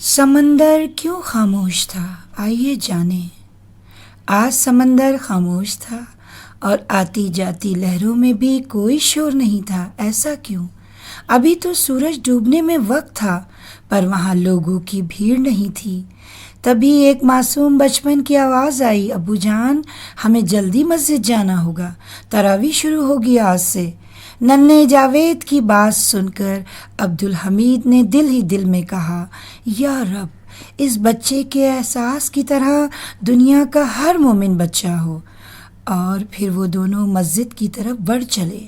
سمندر کیوں خاموش تھا؟ آئیے جانیں۔ آج سمندر خاموش تھا اور آتی جاتی لہروں میں بھی کوئی شور نہیں تھا۔ ایسا کیوں؟ ابھی تو سورج ڈوبنے میں وقت تھا، پر وہاں لوگوں کی بھیڑ نہیں تھی۔ تبھی ایک معصوم بچپن کی آواز آئی، ابو جان ہمیں جلدی مسجد جانا ہوگا، تراویح شروع ہوگی آج سے۔ ننھے جاوید کی بات سن کر عبدالحمید نے دل ہی دل میں کہا، یا رب اس بچے کے احساس کی طرح دنیا کا ہر مومن بچہ ہو۔ اور پھر وہ دونوں مسجد کی طرف بڑھ چلے۔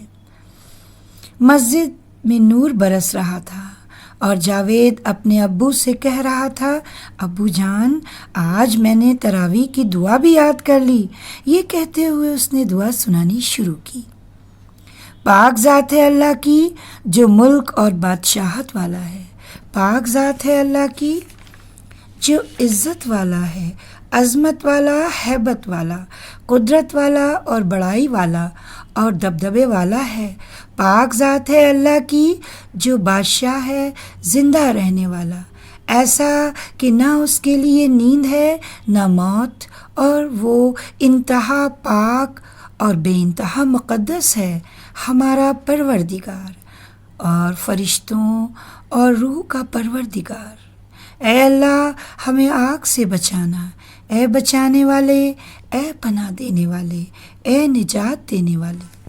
مسجد میں نور برس رہا تھا اور جاوید اپنے ابو سے کہہ رہا تھا، ابو جان آج میں نے تراویح کی دعا بھی یاد کر لی۔ یہ کہتے ہوئے اس نے دعا سنانی شروع کی۔ پاک ذات ہے اللہ کی جو ملک اور بادشاہت والا ہے، پاک ذات ہے اللہ کی جو عزت والا ہے، عظمت والا، ہیبت والا، قدرت والا اور بڑائی والا اور دبدبے والا ہے۔ پاک ذات ہے اللہ کی جو بادشاہ ہے، زندہ رہنے والا، ایسا کہ نہ اس کے لیے نیند ہے نہ موت، اور وہ انتہا پاک اور بے انتہا مقدس ہے، ہمارا پروردگار اور فرشتوں اور روح کا پروردگار۔ اے اللہ ہمیں آگ سے بچانا، اے بچانے والے، اے پناہ دینے والے، اے نجات دینے والے۔